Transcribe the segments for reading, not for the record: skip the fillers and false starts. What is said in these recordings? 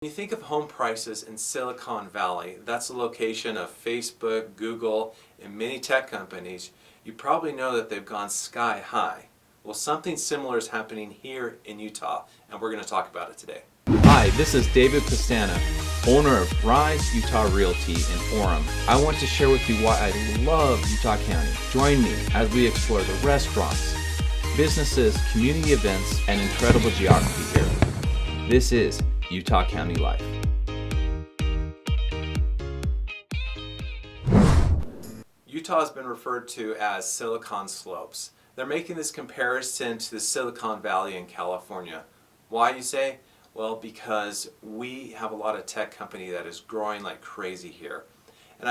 When you think of home prices in Silicon Valley, that's the location of Facebook, Google, and many tech companies. You probably know that they've gone sky high. Well, something similar is happening here in Utah, and we're going to talk about it today. Hi, this is David Pastana, owner of Rise Utah Realty in Orem. I want to share with you why I love Utah County. Join me as we explore the restaurants, businesses, community events, and incredible geography here. This is Utah County Life. Utah has been referred to as Silicon Slopes. They're making this comparison to the Silicon Valley in California. Why, you say? Well, because we have a lot of tech company that is growing like crazy here. And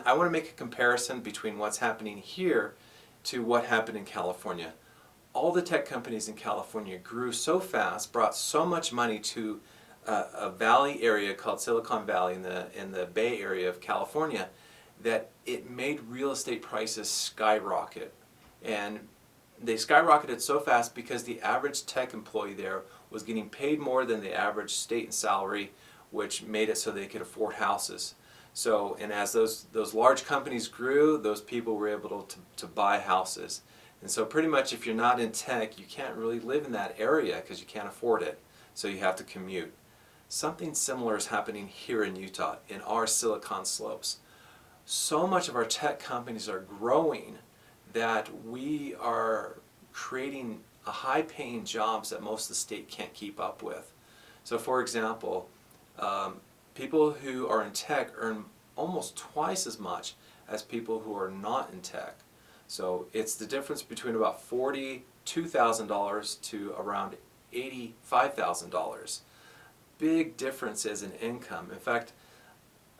I want to make a comparison between what's happening here to what happened in California. All the tech companies in California grew so fast, brought so much money to a valley area called Silicon Valley in the Bay Area of California, that it made real estate prices skyrocket. And they skyrocketed so fast because the average tech employee there was getting paid more than the average state salary, which made it so they could afford houses. So, and as those large companies grew, those people were able to buy houses. And so pretty much if you're not in tech, you can't really live in that area because you can't afford it. So you have to commute. Something similar is happening here in Utah, in our Silicon Slopes. So much of our tech companies are growing that we are creating high-paying jobs that most of the state can't keep up with. So for example, people who are in tech earn almost twice as much as people who are not in tech. So it's the difference between about $42,000 to around $85,000. Big differences in income. In fact,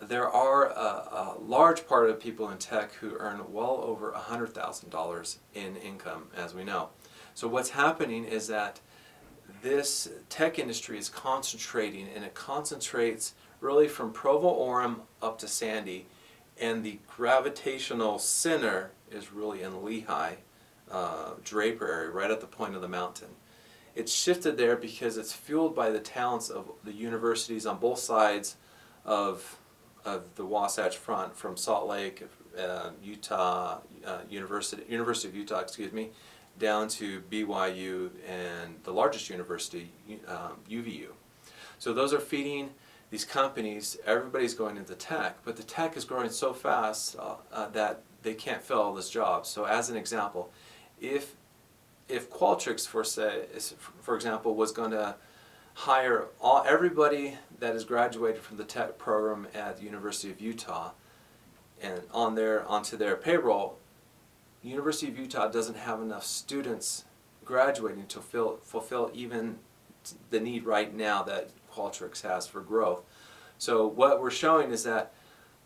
there are a large part of people in tech who earn well over $100,000 in income, as we know. So what's happening is that this tech industry is concentrating, and it concentrates really from Provo, Orem up to Sandy, and the gravitational center is really in Lehigh, Draper area, right at the point of the mountain. It's shifted there because it's fueled by the talents of the universities on both sides of the Wasatch Front, from Salt Lake, Utah, University of Utah, down to BYU and the largest university, UVU. So those are feeding these companies. Everybody's going into tech, but the tech is growing so fast that they can't fill all those jobs. So as an example, if Qualtrics, for example, was going to hire everybody that has graduated from the tech program at the University of Utah and onto their payroll, University of Utah doesn't have enough students graduating to fulfill even the need right now that Qualtrics has for growth. So what we're showing is that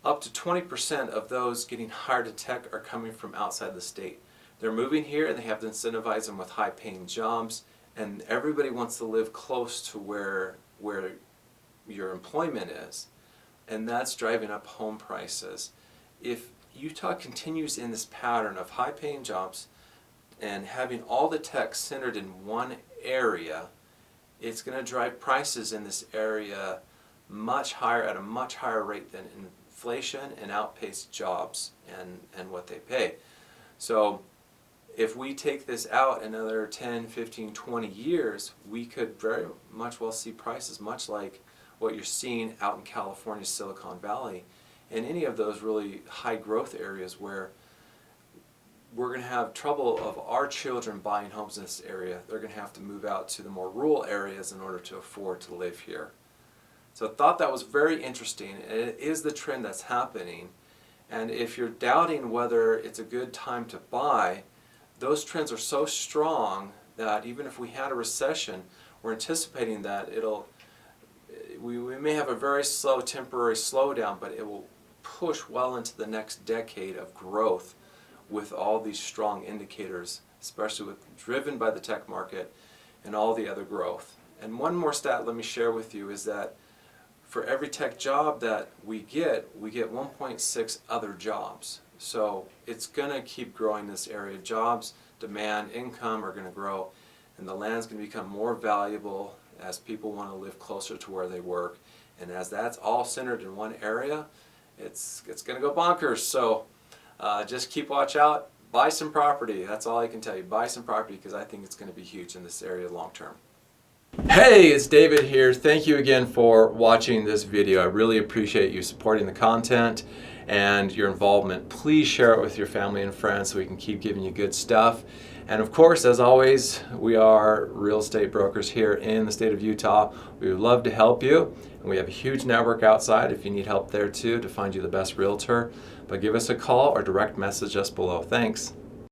up to 20% of those getting hired at tech are coming from outside the state. They're moving here and they have to incentivize them with high-paying jobs, and everybody wants to live close to where your employment is, and that's driving up home prices. If Utah continues in this pattern of high-paying jobs and having all the tech centered in one area, it's going to drive prices in this area much higher, at a much higher rate than inflation, and outpace jobs and what they pay. So if we take this out another 10, 15, 20 years, we could very much well see prices much like what you're seeing out in California's Silicon Valley and any of those really high growth areas where we're going to have trouble of our children buying homes in this area. They're going to have to move out to the more rural areas in order to afford to live here. So I thought that was very interesting, and it is the trend that's happening. And if you're doubting whether it's a good time to buy, those trends are so strong that even if we had a recession, we're anticipating that we may have a very slow temporary slowdown, but it will push well into the next decade of growth with all these strong indicators, especially driven by the tech market and all the other growth. And one more stat let me share with you is that for every tech job that we get 1.6 other jobs. So it's going to keep growing this area. Jobs, demand, income are going to grow, and the land's going to become more valuable as people want to live closer to where they work, And as that's all centered in one area, it's going to go bonkers. So just keep watch out. Buy some property. That's all I can tell you. Buy some property because I think it's going to be huge in this area long term. Hey, it's David here. Thank you again for watching this video. I really appreciate you supporting the content and your involvement. Please share it with your family and friends so we can keep giving you good stuff. And of course, as always, we are real estate brokers here in the state of Utah. We would love to help you. And we have a huge network outside if you need help there too to find you the best realtor. But give us a call or direct message us below. Thanks.